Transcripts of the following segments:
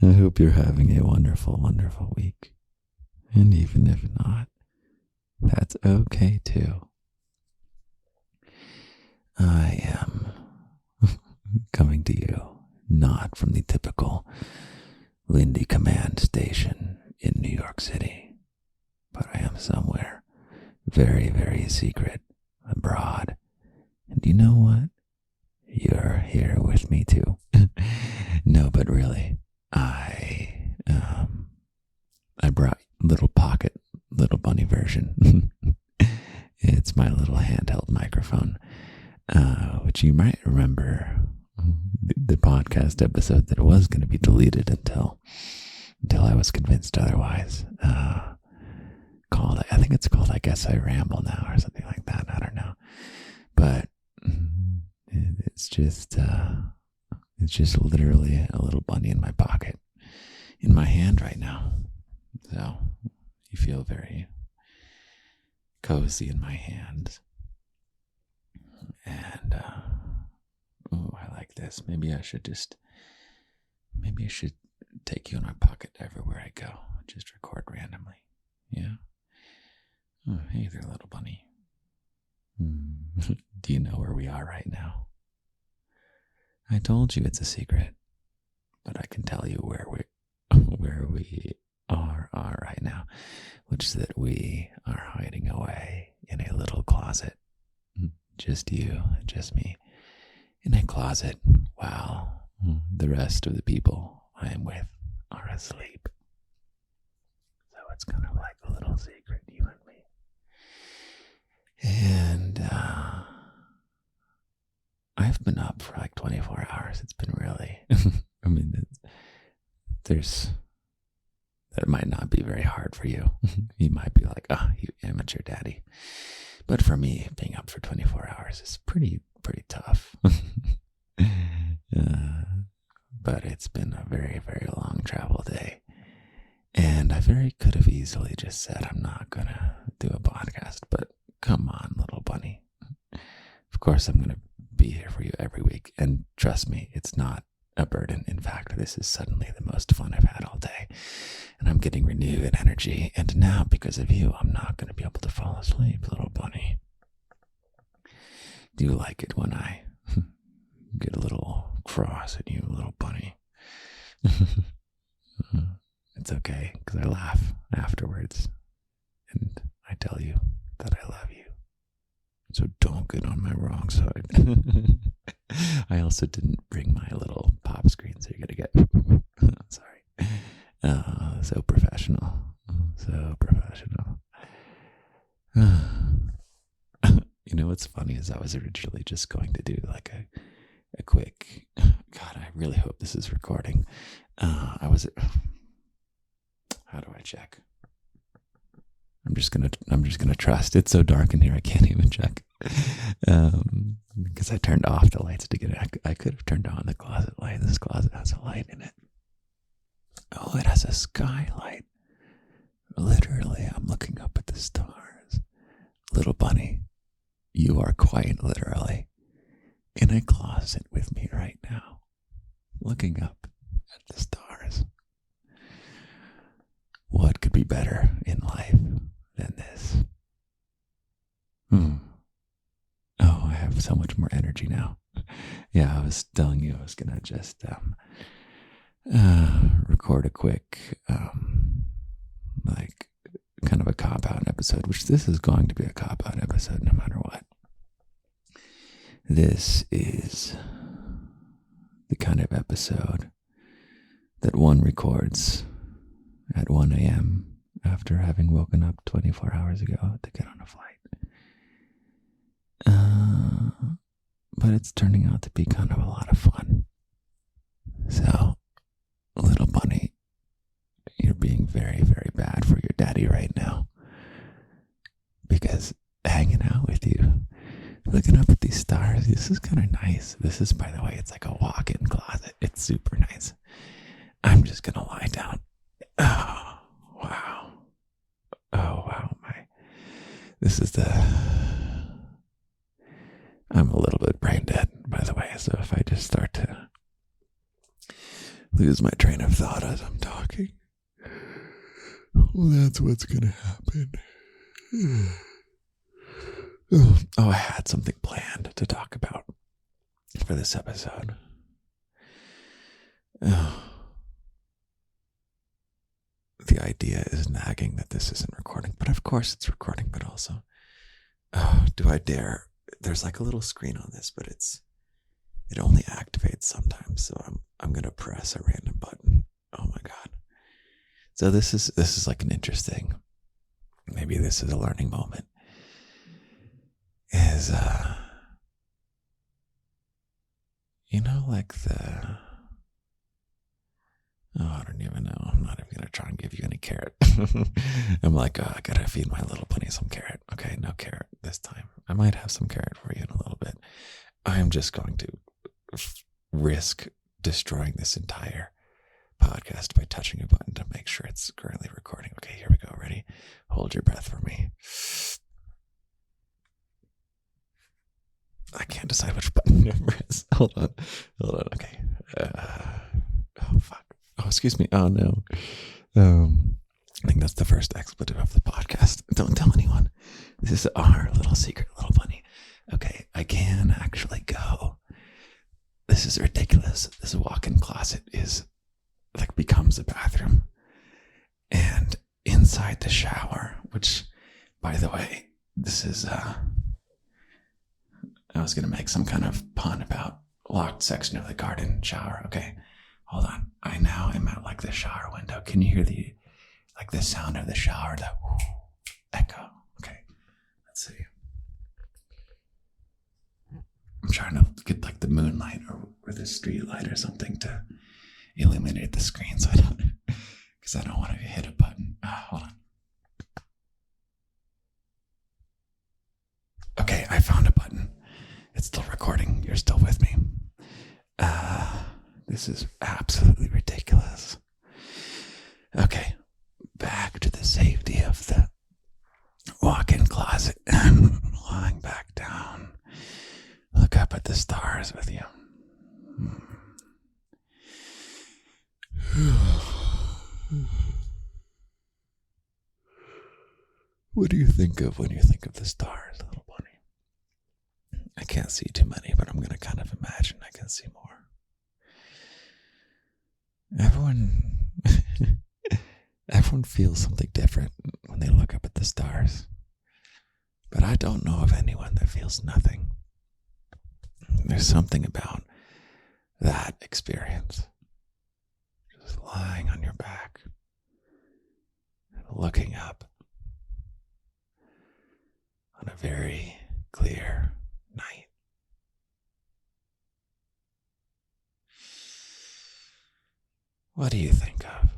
I hope you're having a wonderful, wonderful week. And even if not, that's okay too. I am coming to you not from the typical Lindy command station in New York City, but I am somewhere very, very secret abroad. And you know what? You're here with me too. No, but really, I brought little bunny version. It's my little handheld microphone, which you might remember the podcast episode that was going to be deleted until I was convinced otherwise. I think it's called I Guess I Ramble Now or something like that. I don't know, but it's just literally a little bunny in my pocket, in my hand right now. So you feel very cozy in my hands. And, I like this. Maybe I should take you in my pocket everywhere I go. Just record randomly. Yeah. Oh, hey there, little bunny. Do you know where we are right now? I told you it's a secret, but I can tell you where we are right now, which is that we are hiding away in a little closet. Just you, just me, in a closet while the rest of the people I am with are asleep. So it's kind of like a little secret, you and me. And I've been up for like 24 hours. It's been really, I mean, that might not be very hard for you. You might be like, you amateur daddy. But for me, being up for 24 hours is pretty tough. But it's been a very, very long travel day. And I could have easily just said, I'm not going to do a podcast, but come on, little bunny. Of course, I'm going to be here for you every week. And trust me, it's not a burden. In fact, this is suddenly the most fun I've had all day. And I'm getting renewed energy. And now, because of you, I'm not going to be able to fall asleep, little bunny. Do you like it when I get a little cross at you, little bunny? It's okay, because I laugh afterwards. And I tell you that I love you. So don't get on my wrong side. I also didn't bring my little pop screen, so you're going to get... Sorry. So professional. So professional. You know what's funny is I was originally just going to do like a quick... God, I really hope this is recording. How do I check? I'm just gonna trust. It's so dark in here I can't even check. Because I turned off the lights to get it. I could have turned on the closet light. This closet has a light in it. Oh, it has a skylight. Literally, I'm looking up at the stars. Little bunny, you are quite literally in a closet with me right now, looking up at the stars. What could be better in life than this? Oh, I have so much more energy now. Yeah, I was telling you I was going to just record a quick, like, kind of a cop-out episode, which this is going to be a cop-out episode no matter what. This is the kind of episode that one records at 1 a.m. after having woken up 24 hours ago to get on a flight. But it's turning out to be kind of a lot of fun. So, little bunny, you're being very, very bad for your daddy right now. Because hanging out with you, looking up at these stars, this is kind of nice. This is, by the way, it's like a walk-in closet. It's super nice. I'm just going to lie down. Oh, wow. Oh, wow. This is I'm a little bit brain dead, by the way. So if I just start to lose my train of thought as I'm talking. Well, that's what's gonna happen. Oh, I had something planned to talk about for this episode. Oh. The idea is nagging that this isn't recording, but of course it's recording, but also, do I dare? There's like a little screen on this, but it only activates sometimes, so I'm gonna press a random button. Oh my god. So this is like an interesting, maybe this is a learning moment, is like I don't even know. I'm not even going to try and give you any carrot. I'm like, I got to feed my little bunny some carrot. Okay, no carrot this time. I might have some carrot for you in a little bit. I am just going to risk destroying this entire podcast by touching a button to make sure it's currently recording. Okay, here we go. Ready? Hold your breath for me. I can't decide which button to press. Hold on. Okay. Oh, fuck. Oh, excuse me. Oh, no. I think that's the first expletive of the podcast. Don't tell anyone. This is our little secret little bunny. Okay, I can actually go. This is ridiculous. This walk-in closet becomes a bathroom. And inside the shower, which, by the way, this is, I was going to make some kind of pun about locked section of the garden shower. Okay, hold on. I now am at like the shower window. Can you hear the sound of the shower, the echo? Okay, let's see. I'm trying to get like the moonlight or the street light or something to illuminate the screen so because I don't want to hit a button. Hold on. Okay, I found a button. It's still recording. You're still with me. This is absolutely ridiculous. Okay, back to the safety of the walk-in closet. Lying back down. Look up at the stars with you. What do you think of when you think of the stars, little bunny? I can't see too many, but I'm going to kind of imagine I can see more. Everyone feels something different when they look up at the stars. But I don't know of anyone that feels nothing. There's something about that experience. Just lying on your back, looking up on a very clear night. What do you think of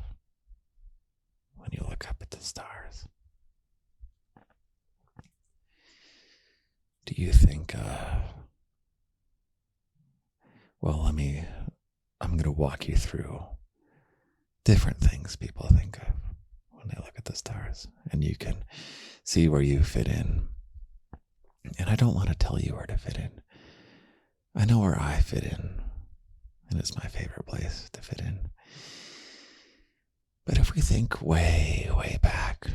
when you look up at the stars? Do you think I'm going to walk you through different things people think of when they look at the stars, and you can see where you fit in. And I don't want to tell you where to fit in. I know where I fit in, and it's my favorite place to fit in. But if we think way, way back,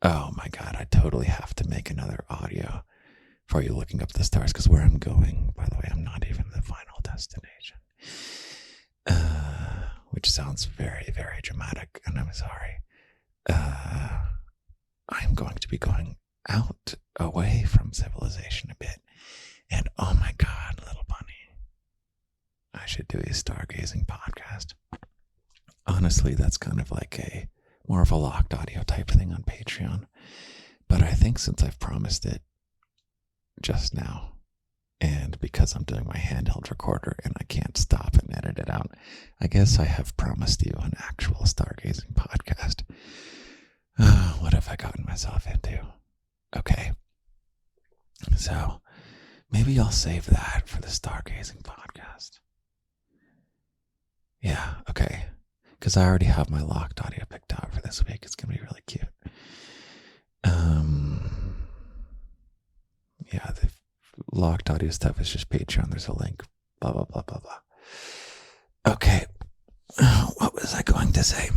oh my God, I totally have to make another audio for you looking up the stars, because where I'm going, by the way, I'm not even the final destination. Which sounds very, very dramatic, and I'm sorry. I'm going to be going out, away from civilization a bit. And oh my God, little bunny, I should do a stargazing podcast. Honestly, that's kind of like more of a locked audio type thing on Patreon. But I think since I've promised it just now, and because I'm doing my handheld recorder and I can't stop and edit it out, I guess I have promised you an actual stargazing podcast. What have I gotten myself into? Okay. So maybe I'll save that for the stargazing podcast. Yeah, okay. Because I already have my locked audio picked out for this week. It's going to be really cute. Yeah, the locked audio stuff is just Patreon. There's a link. Blah, blah, blah, blah, blah. Okay, what was I going to say?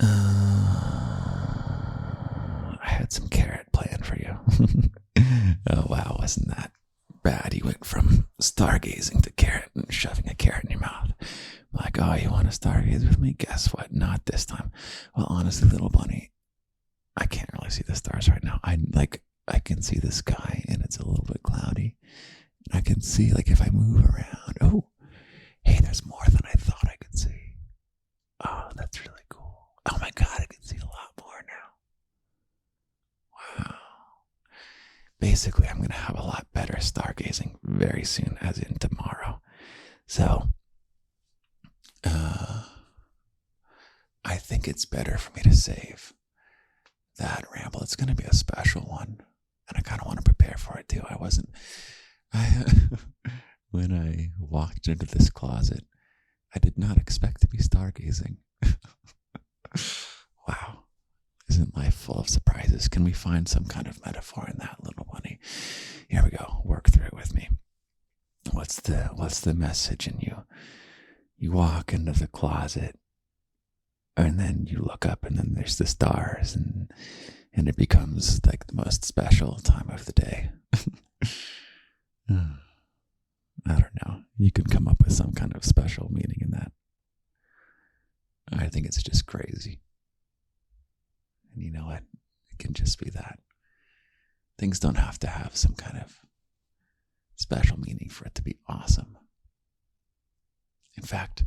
I had some carrot planned for you. Oh, wow, wasn't that bad? You went from stargazing to carrot and shoving a carrot in your mouth. Like, oh, you want to stargaze with me? Guess what? Not this time. Well, honestly, little bunny, I can't really see the stars right now. I can see the sky and it's a little bit cloudy. I can see, like, if I move around. Oh, hey, there's more than I thought I could see. Oh, that's really cool. Oh my God, I can see a lot more now. Wow. Basically, I'm going to have a lot better stargazing very soon, as in tomorrow. So, I think it's better for me to save that ramble. It's going to be a special one, and I kind of want to prepare for it too. When I walked into this closet, I did not expect to be stargazing. Wow. Isn't life full of surprises? Can we find some kind of metaphor in that, little bunny? Here we go. Work through it with me. What's the message in you? You walk into the closet, and then you look up, and then there's the stars, and it becomes like the most special time of the day. I don't know. You can come up with some kind of special meaning in that. I think it's just crazy. And you know what? It can just be that. Things don't have to have some kind of special meaning for it to be awesome. In fact,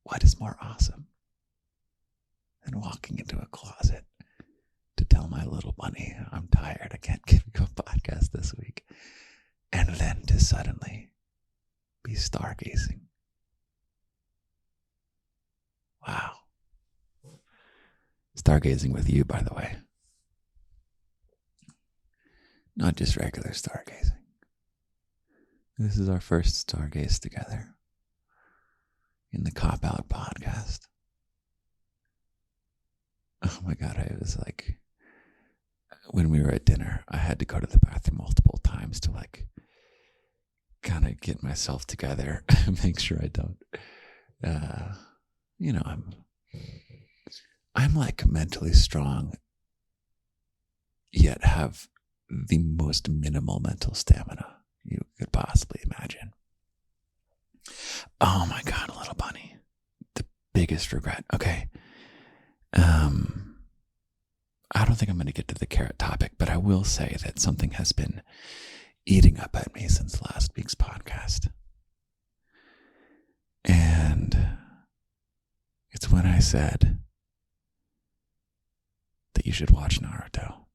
what is more awesome than walking into a closet to tell my little bunny I'm tired, I can't give you a podcast this week, and then to suddenly be stargazing? Wow. Stargazing with you, by the way. Not just regular stargazing. This is our first stargaze together in the Cop Out podcast. Oh my God, I was like, when we were at dinner, I had to go to the bathroom multiple times to like kind of get myself together, make sure I don't, I'm like mentally strong, yet have the most minimal mental stamina you could possibly imagine. Oh my God, little bunny. The biggest regret. Okay. I don't think I'm going to get to the carrot topic, but I will say that something has been eating up at me since last week's podcast. And it's when I said that you should watch Naruto.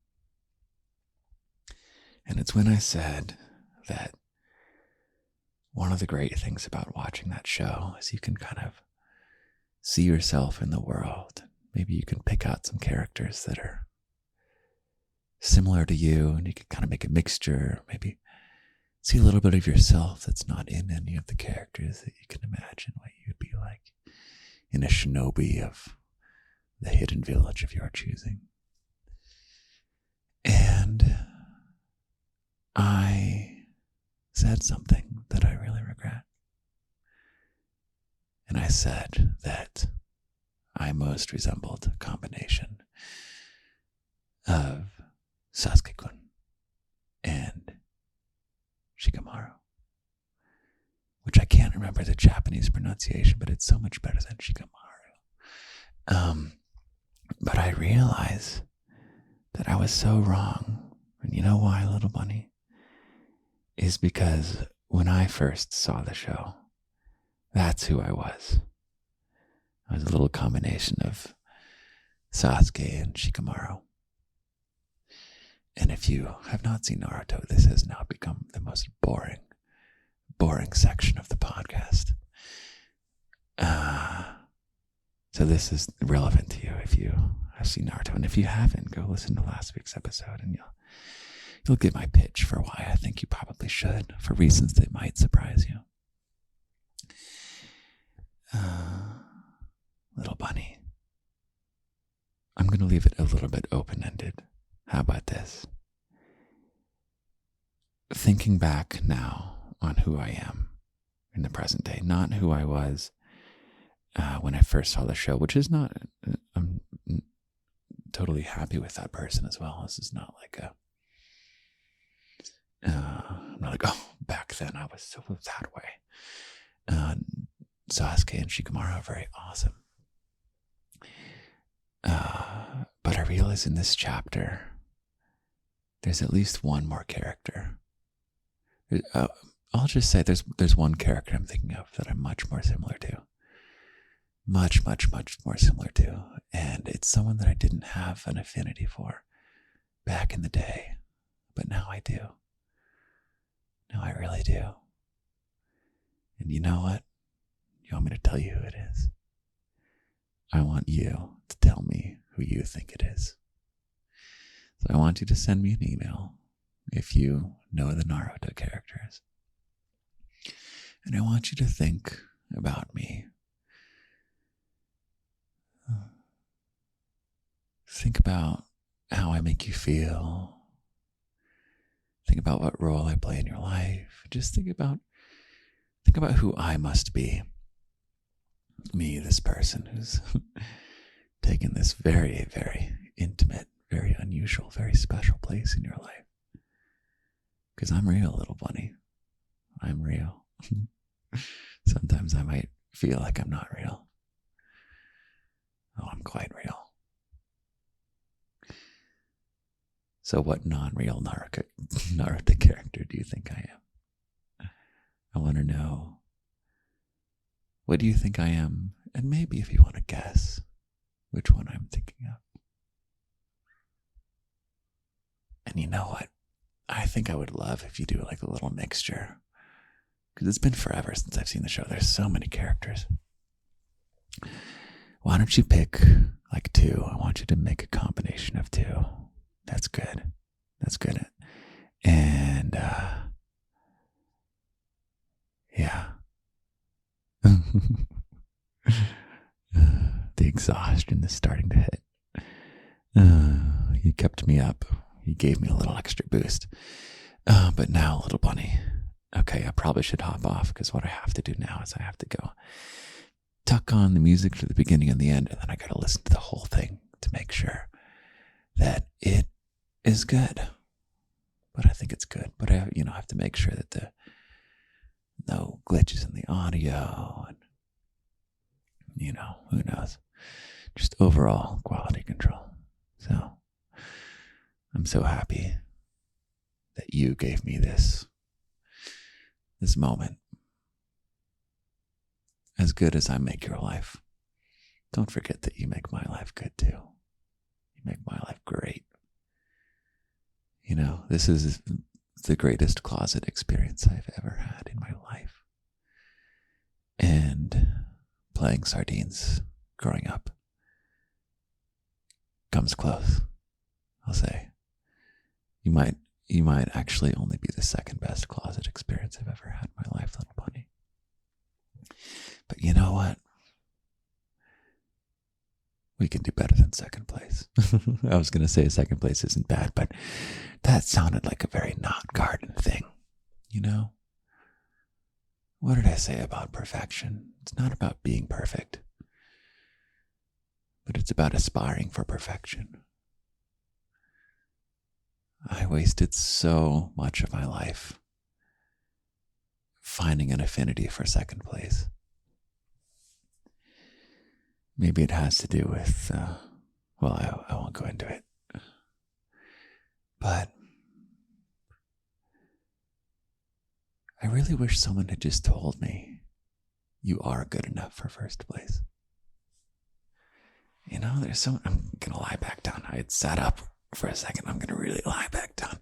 And it's when I said that one of the great things about watching that show is you can kind of see yourself in the world. Maybe you can pick out some characters that are similar to you, and you can kind of make a mixture. Maybe see a little bit of yourself that's not in any of the characters, that you can imagine what you'd be like in a shinobi of the hidden village of your choosing. And I said something that I really regret. And I said that I most resembled a combination of Sasuke-kun and Shikamaru, which I can't remember the Japanese pronunciation, but it's so much better than Shikamaru. But I realize that I was so wrong. And you know why, little bunny? Is because when I first saw the show, that's who I was. I was a little combination of Sasuke and Shikamaru. And if you have not seen Naruto, this has now become the most boring section of the podcast. So this is relevant to you if you have seen Naruto. And if you haven't, go listen to last week's episode and you'll get my pitch for why I think you probably should, for reasons that might surprise you. Little bunny, I'm going to leave it a little bit open-ended. How about this? thinking back now on who I am in the present day, not who I was when I first saw the show, which is not, I'm totally happy with that person as well. This is not like I'm not like, oh, back then I was so that way. Sasuke and Shikamaru are very awesome. But I realize in this chapter, there's at least one more character. I'll just say there's one character I'm thinking of that I'm much more similar to. Much, much, much more similar to. And it's someone that I didn't have an affinity for back in the day. But now I do. Now I really do. And you know what? You want me to tell you who it is? I want you to tell me who you think it is. So I want you to send me an email if you know the Naruto characters. And I want you to think about me. Think about how I make you feel. Think about what role I play in your life. Just think about who I must be. Me, this person who's taken this very, very intimate, very unusual, very special place in your life. Because I'm real, little bunny. I'm real. Sometimes I might feel like I'm not real. Oh, I'm quite real. So what non-real Naruto character do you think I am? I want to know, what do you think I am? And maybe if you want to guess which one I'm thinking of. And you know what? I think I would love if you do like a little mixture. Because it's been forever since I've seen the show. There's so many characters. Why don't you pick like two? I want you to make a combination of two. That's good. That's good. And, yeah. The exhaustion is starting to hit. You kept me up. You gave me a little extra boost. But now, little bunny. Okay, I probably should hop off because what I have to do now is I have to go tuck on the music to the beginning and the end, and then I got to listen to the whole thing to make sure that it is good. But I think it's good. But I, have to make sure that no glitches in the audio and, who knows? Just overall quality control. So I'm so happy that you gave me this moment. As good as I make your life, don't forget that you make my life good too. You make my life great. This is the greatest closet experience I've ever had in my life. And playing sardines growing up comes close, I'll say. You might actually only be the second best closet experience I've ever had in my life, little bunny. But you know what? We can do better than second place. I was going to say second place isn't bad, but that sounded like a very not garden thing, What did I say about perfection? It's not about being perfect, but it's about aspiring for perfection. I wasted so much of my life finding an affinity for second place. Maybe it has to do with, I won't go into it. But I really wish someone had just told me, you are good enough for first place. There's someone, I'm going to lie back down. I had sat up for a second. I'm going to really lie back down.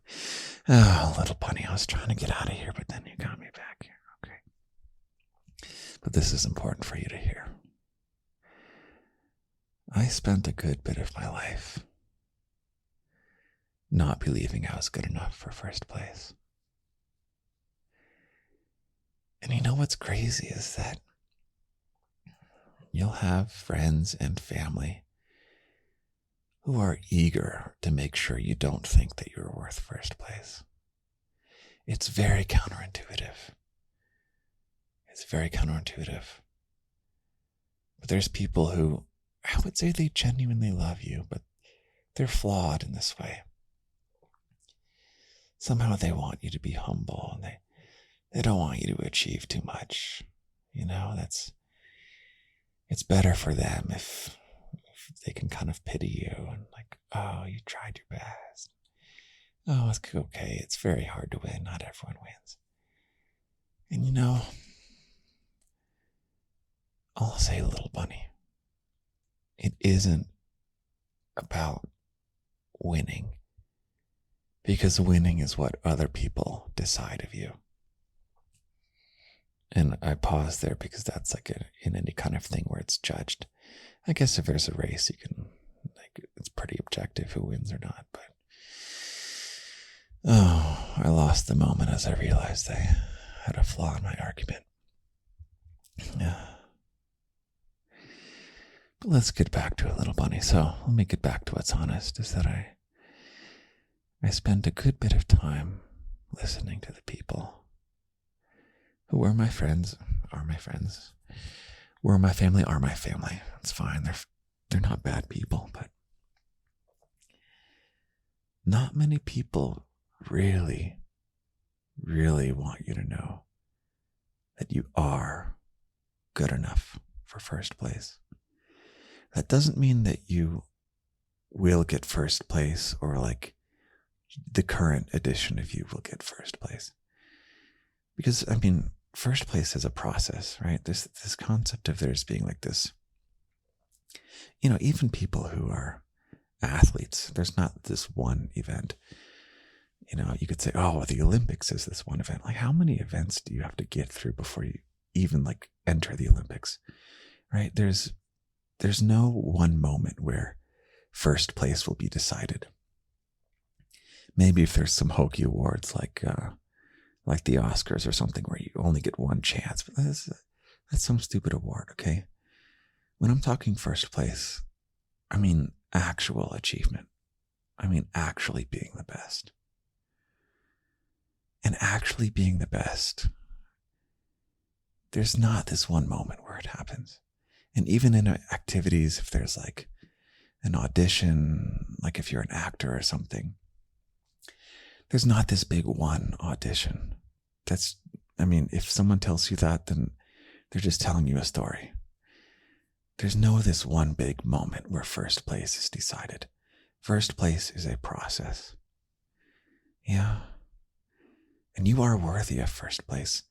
Oh, little bunny, I was trying to get out of here, but then you got me back here. Okay. But this is important for you to hear. I spent a good bit of my life not believing I was good enough for first place. And you know what's crazy is that you'll have friends and family who are eager to make sure you don't think that you're worth first place. It's very counterintuitive. It's very counterintuitive. But there's people who, I would say they genuinely love you, but they're flawed in this way. Somehow they want you to be humble, and they don't want you to achieve too much. It's better for them if they can kind of pity you and like, oh, you tried your best. Oh, it's okay. It's very hard to win. Not everyone wins. And I'll say, little bunny, it isn't about winning, because winning is what other people decide of you. And I pause there because that's like in any kind of thing where it's judged. I guess if there's a race, you can, it's pretty objective who wins or not. But I lost the moment as I realized I had a flaw in my argument. Yeah. But let's get back to it, little bunny. So let me get back to what's honest, is that I spent a good bit of time listening to the people who were my friends, are my friends, were my family, are my family. It's fine. They're not bad people, but not many people really, really want you to know that you are good enough for first place. That doesn't mean that you will get first place, or like the current edition of you will get first place. Because, first place is a process, right? There's this concept of there's being like this, even people who are athletes, there's not this one event. You could say, oh, the Olympics is this one event. Like, how many events do you have to get through before you even like enter the Olympics, right? There's no one moment where first place will be decided. Maybe if there's some hokey awards like the Oscars or something where you only get one chance, but that's some stupid award, okay? When I'm talking first place, I mean actual achievement. I mean actually being the best. And actually being the best, there's not this one moment where it happens. And even in activities, if there's like an audition, like if you're an actor or something, there's not this big one audition. If someone tells you that, then they're just telling you a story. There's no this one big moment where first place is decided. First place is a process. Yeah. And you are worthy of first place.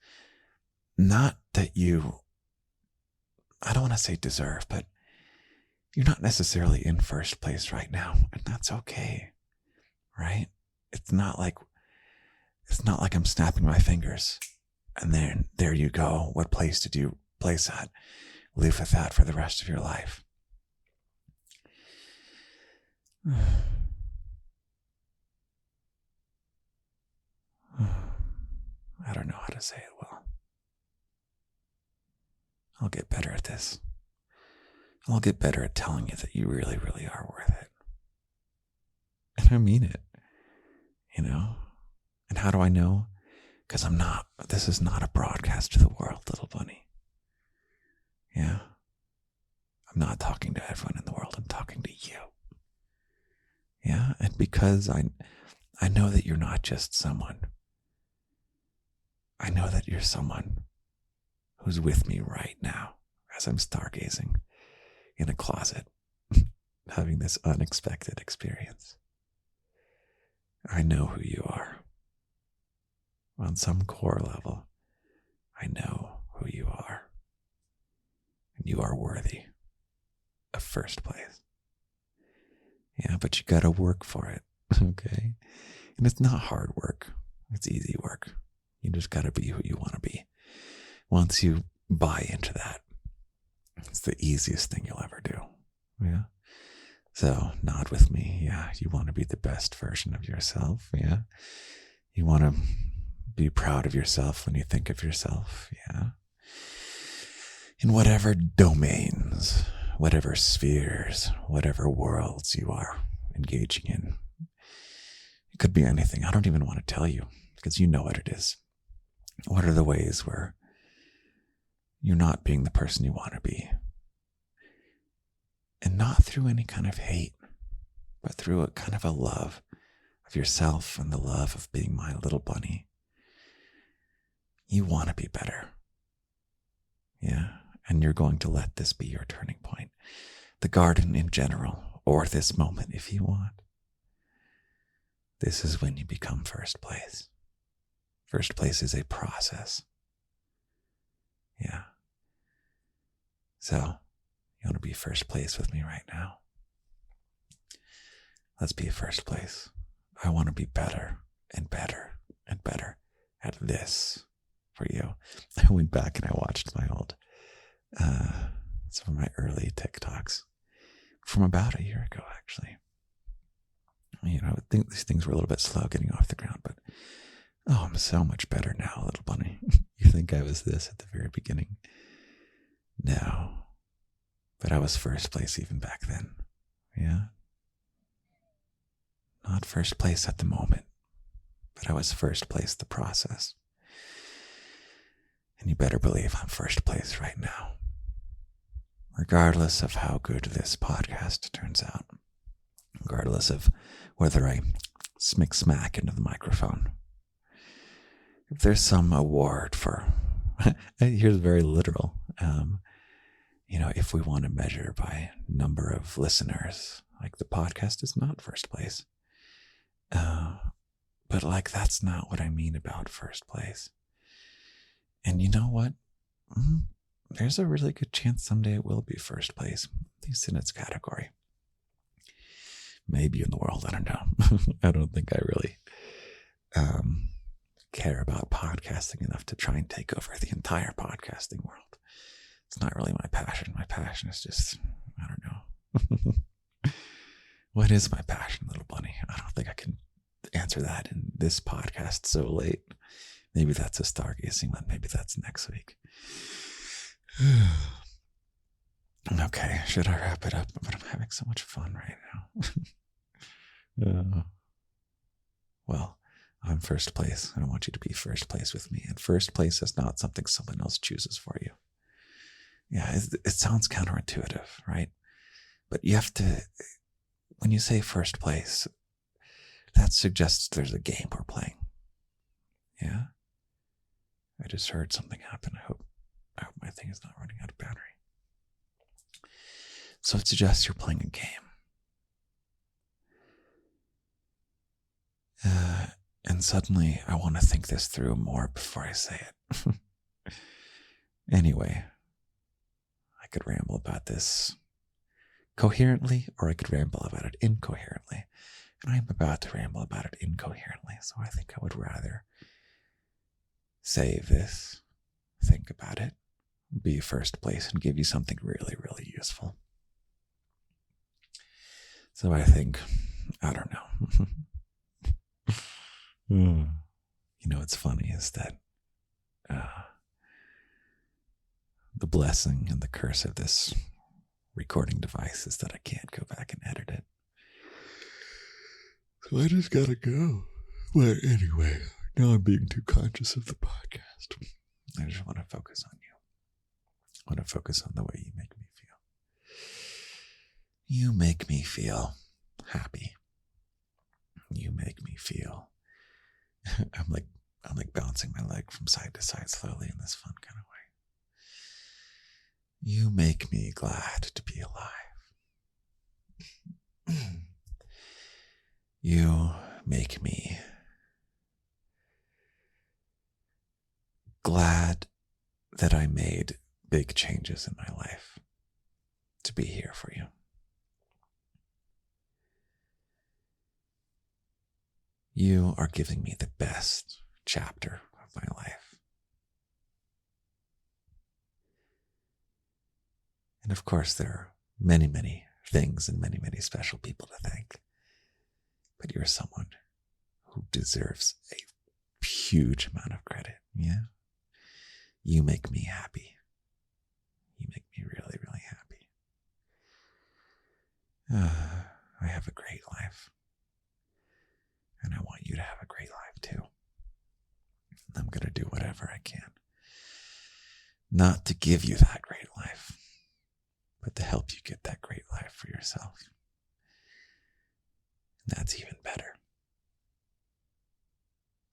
Not that I don't want to say deserve, but you're not necessarily in first place right now, and that's okay, right? It's not like I'm snapping my fingers and then there you go. What place did you place at? Live with that for the rest of your life. I don't know how to say it well. I'll get better at this. I'll get better at telling you that you really, really are worth it. And I mean it, And how do I know? Because this is not a broadcast to the world, little bunny. Yeah. I'm not talking to everyone in the world. I'm talking to you. Yeah. And because I know that you're not just someone. I know that you're someone who's with me right now as I'm stargazing in a closet, having this unexpected experience. I know who you are. On some core level, I know who you are. And you are worthy of first place. Yeah, but you gotta work for it, okay? And it's not hard work. It's easy work. You just gotta be who you want to be. Once you buy into that, it's the easiest thing you'll ever do. Yeah. So nod with me. Yeah. You want to be the best version of yourself. Yeah. You want to be proud of yourself when you think of yourself. Yeah. In whatever domains, whatever spheres, whatever worlds you are engaging in. It could be anything. I don't even want to tell you. because you know what it is. What are the ways where you're not being the person you want to be? And not through any kind of hate, but through a kind of a love of yourself and the love of being my little bunny. You want to be better. Yeah. And you're going to let this be your turning point. The garden in general, or this moment if you want. This is when you become first place. First place is a process. Yeah. So, you want to be first place with me right now? Let's be first place. I want to be better and better and better at this for you. I went back and I watched my old, some of my early TikToks from about a year ago, actually. You know, I think these things were a little bit slow getting off the ground, but I'm so much better now, little bunny. You think I was this at the very beginning? No. But I was first place even back then. Yeah. Not first place at the moment, but I was first place the process. And you better believe I'm first place right now. Regardless of how good this podcast turns out. Regardless of whether I smack into the microphone. If there's some award for, here's very literal, if we want to measure by number of listeners, like the podcast is not first place. But like, that's not what I mean about first place. And you know what? There's a really good chance someday it will be first place, at least in its category. Maybe in the world, I don't know. I don't think I really care about podcasting enough to try and take over the entire podcasting world. It's not really my passion. My passion is just, I don't know. What is my passion, little bunny? I don't think I can answer that in this podcast so late. Maybe that's a stargazing one. Maybe that's next week. Okay, should I wrap it up? But I'm having so much fun right now. Well, I'm first place. I want you to be first place with me. And first place is not something someone else chooses for you. Yeah, it sounds counterintuitive, right? But you have to, when you say first place, that suggests there's a game we're playing. Yeah? I just heard something happen. I hope my thing is not running out of battery. So it suggests you're playing a game. And suddenly I want to think this through more before I say it. Anyway, I could ramble about this coherently, or I could ramble about it incoherently. And I'm about to ramble about it incoherently, so I think I would rather save this, think about it, be first place, and give you something really, really useful. So I think, I don't know. You know what's funny is that the blessing and the curse of this recording device is that I can't go back and edit it. So I just gotta go. But anyway, now I'm being too conscious of the podcast. I just want to focus on you. I want to focus on the way you make me feel. You make me feel happy. You make me feel I'm like bouncing my leg from side to side slowly in this fun kind of way. You make me glad to be alive. You make me glad that I made big changes in my life to be here for you. You are giving me the best chapter of my life. And of course, there are many, many things and many, many special people to thank. But you're someone who deserves a huge amount of credit. Yeah? You make me happy. You make me really, really happy. I have a great life. And I want you to have a great life too. I'm going to do whatever I can. Not to give you that great life, but to help you get that great life for yourself. And that's even better.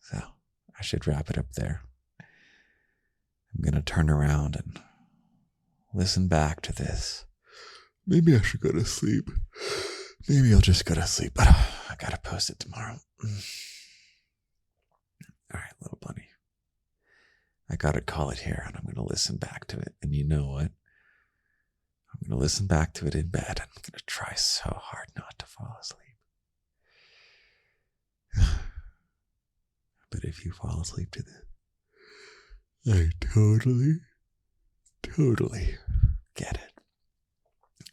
So I should wrap it up there. I'm going to turn around and listen back to this. Maybe I should go to sleep. Maybe I'll just go to sleep, but I got to post it tomorrow. All right, little bunny. I got to call it here, and I'm going to listen back to it. And you know what? I'm going to listen back to it in bed, and I'm going to try so hard not to fall asleep. But if you fall asleep to this, I totally get it.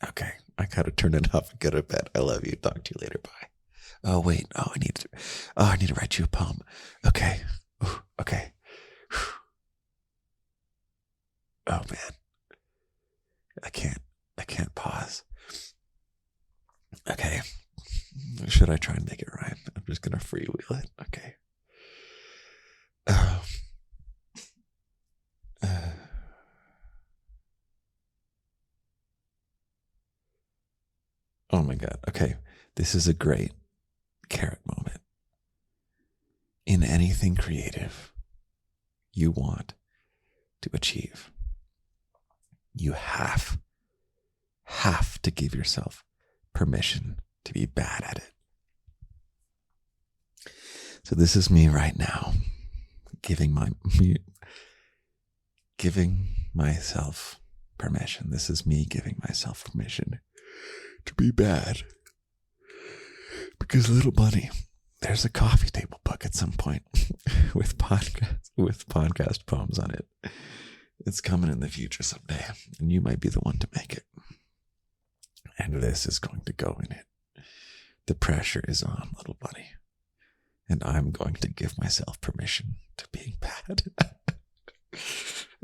Okay, I got to turn it off and go to bed. I love you. Talk to you later. Bye. Oh, wait. I need to write you a poem. Okay. Ooh, okay. Oh, man. I can't pause. Okay. Should I try and make it rhyme? I'm just going to freewheel it. Okay. Oh my God. Okay. This is a great carrot moment. In anything creative you want to achieve, you have to give yourself permission to be bad at it. So this is me right now giving myself permission. This is me giving myself permission to be bad. Because little bunny, there's a coffee table book at some point with podcast poems on it. It's coming in the future someday, and you might be the one to make it. And this is going to go in it. The pressure is on, little bunny. And I'm going to give myself permission to being bad.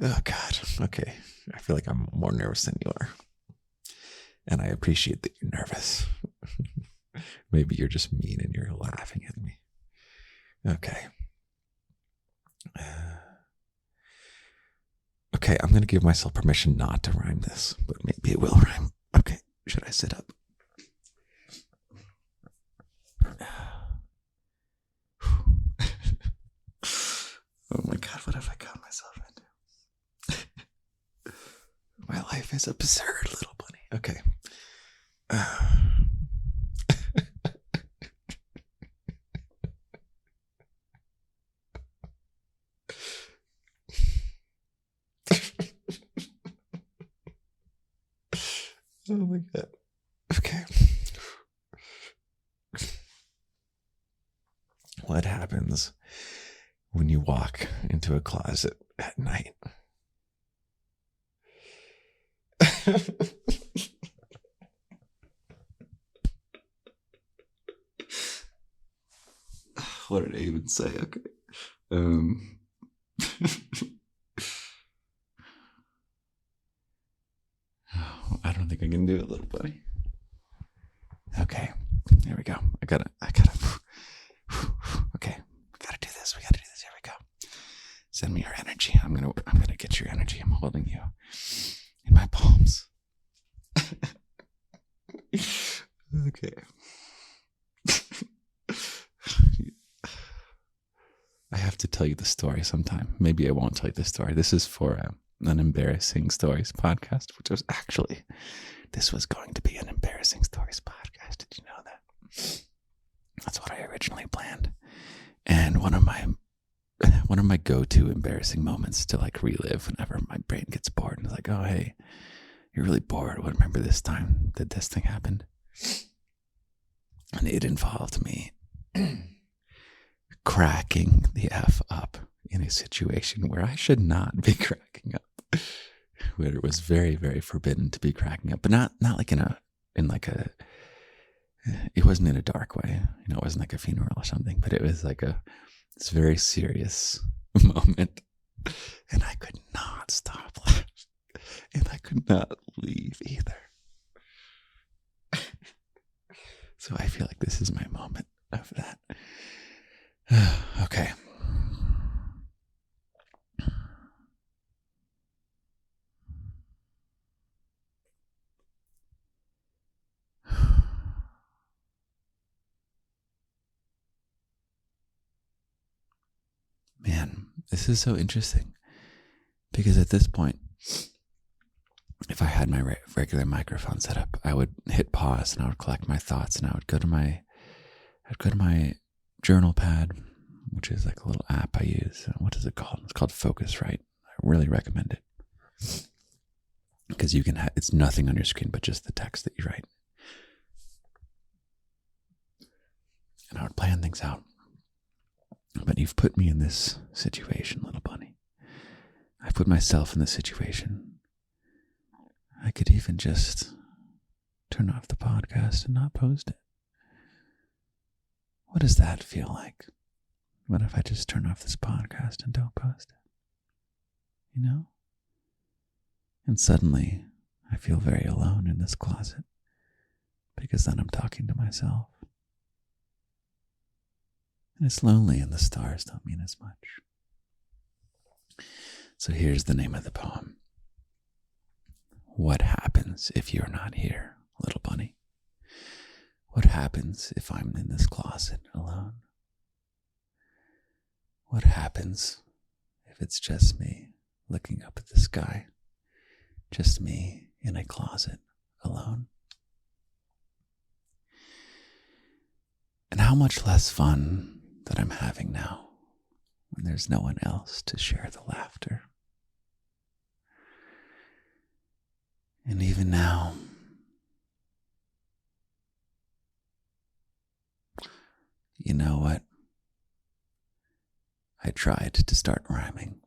Oh, God. Okay. I feel like I'm more nervous than you are. And I appreciate that you're nervous. Maybe you're just mean and you're laughing at me. Okay. Okay, I'm going to give myself permission not to rhyme this, but maybe it will rhyme. Okay, should I sit up? Oh my God, what have I got myself into? My life is absurd, little bunny. Okay. Oh my God. Okay. What happens when you walk into a closet at night? What did I even say? Okay. I don't think I can do it, little buddy. Okay, there we go. I gotta. Okay, we gotta do this. Here we go. Send me your energy. I'm gonna get your energy. I'm holding you in my palms. Okay. I have to tell you the story sometime. Maybe I won't tell you the story. This is for an embarrassing stories podcast, which was actually, this was going to be an embarrassing stories podcast. Did you know that? That's what I originally planned. And one of my go-to embarrassing moments to like relive whenever my brain gets bored and it's like, oh, hey, you're really bored. Well, remember this time that this thing happened? And it involved me cracking the F up in a situation where I should not be cracking up, where it was very, very forbidden to be cracking up, but not like it wasn't in a dark way, it wasn't like a funeral or something, but it was like this very serious moment, and I could not stop laughing, and I could not leave either. So I feel like this is my moment of that. Okay. Man, this is so interesting. Because at this point, if I had my regular microphone set up, I would hit pause and I would collect my thoughts, and I would go to my journal pad, which is like a little app I use. What is it called? It's called Focusrite. I really recommend it because you can it's nothing on your screen but just the text that you write. And I would plan things out. But you've put me in this situation, little bunny. I've put myself in this situation. I could even just turn off the podcast and not post it. What does that feel like? What if I just turn off this podcast and don't post it? You know? And suddenly, I feel very alone in this closet because then I'm talking to myself. And it's lonely and the stars don't mean as much. So here's the name of the poem. What happens if you're not here, little bunny? What happens if I'm in this closet alone? What happens if it's just me looking up at the sky? Just me in a closet alone? And how much less fun that I'm having now when there's no one else to share the laughter. And even now, you know what? I tried to start rhyming.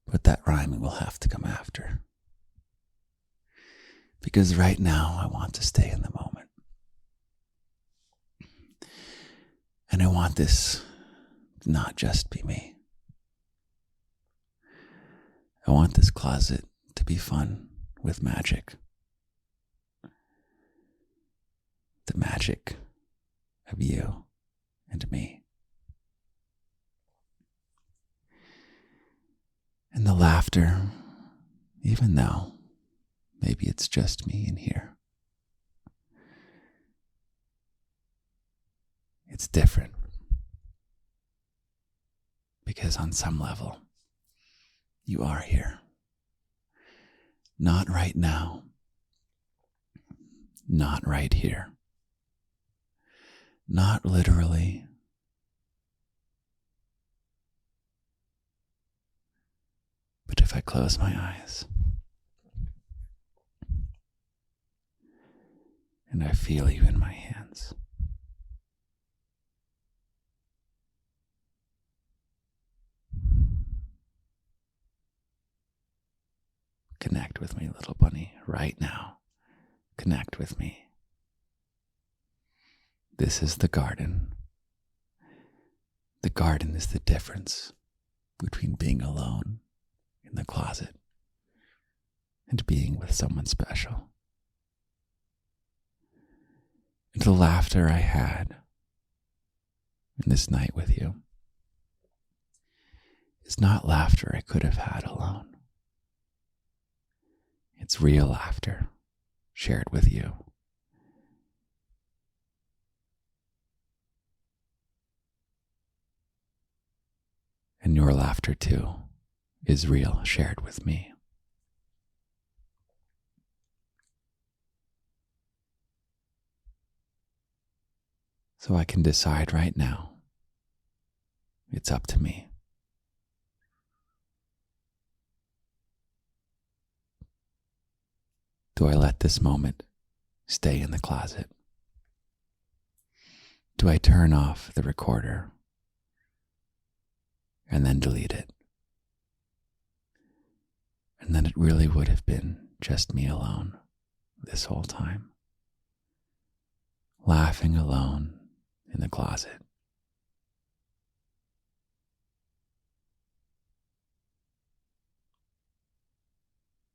But that rhyming will have to come after. Because right now I want to stay in the moment. And I want this to not just be me. I want this closet to be fun with magic. The magic of you and me. And the laughter, even though maybe it's just me in here. It's different. Because on some level, you are here. Not right now. Not right here. Not literally. But if I close my eyes and I feel you in my hands, connect with me, little bunny, right now. Connect with me. This is the garden. The garden is the difference between being alone in the closet and being with someone special. And the laughter I had in this night with you is not laughter I could have had alone. It's real laughter shared with you. And your laughter too is real shared with me. So I can decide right now. It's up to me. Do I let this moment stay in the closet? Do I turn off the recorder and then delete it? And then it really would have been just me alone this whole time, laughing alone in the closet.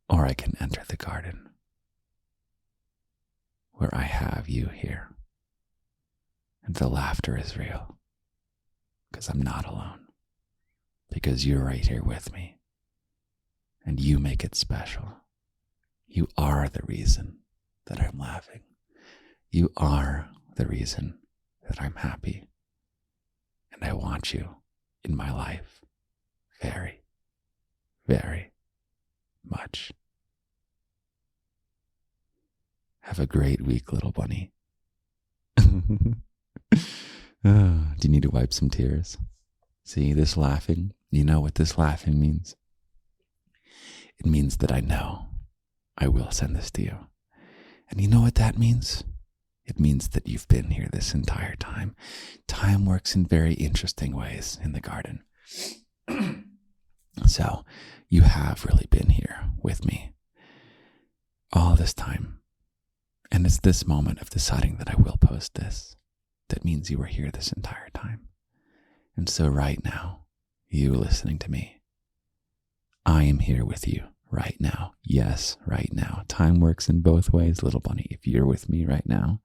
Or I can enter the garden where I have you here. And the laughter is real because I'm not alone. Because you're right here with me. And you make it special. You are the reason that I'm laughing. You are the reason that I'm happy. And I want you in my life very, very much. Have a great week, little bunny. Do you need to wipe some tears? See, this laughing, you know what this laughing means? It means that I know I will send this to you. And you know what that means? It means that you've been here this entire time. Time works in very interesting ways in the garden. So, you have really been here with me all this time. And it's this moment of deciding that I will post this that means you were here this entire time. And so right now, you listening to me, I am here with you right now. Yes, right now. Time works in both ways, little bunny. If you're with me right now,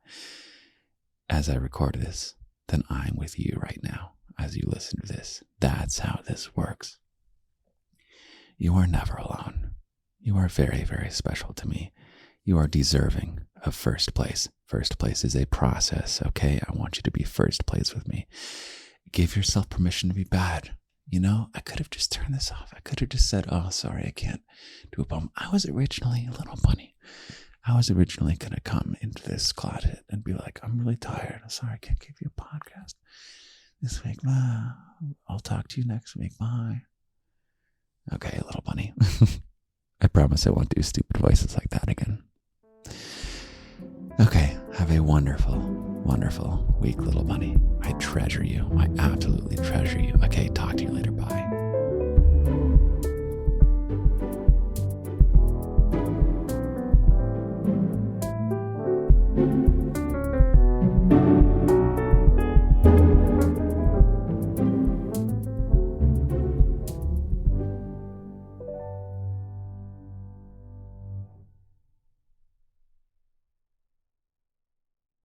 as I record this, then I'm with you right now as you listen to this. That's how this works. You are never alone. You are very, very special to me. You are deserving of first place. First place is a process, okay? I want you to be first place with me. Give yourself permission to be bad. You know, I could have just turned this off. I could have just said, oh, sorry, I can't do a poem. I was originally a little bunny. I was originally going to come into this closet and be like, I'm really tired. I'm sorry, I can't give you a podcast this week. I'll talk to you next week. Bye. Okay, little bunny. I promise I won't do stupid voices like that again. Okay, have a wonderful, wonderful week, little bunny. I treasure you. I absolutely treasure you. Okay, talk to you later. Bye.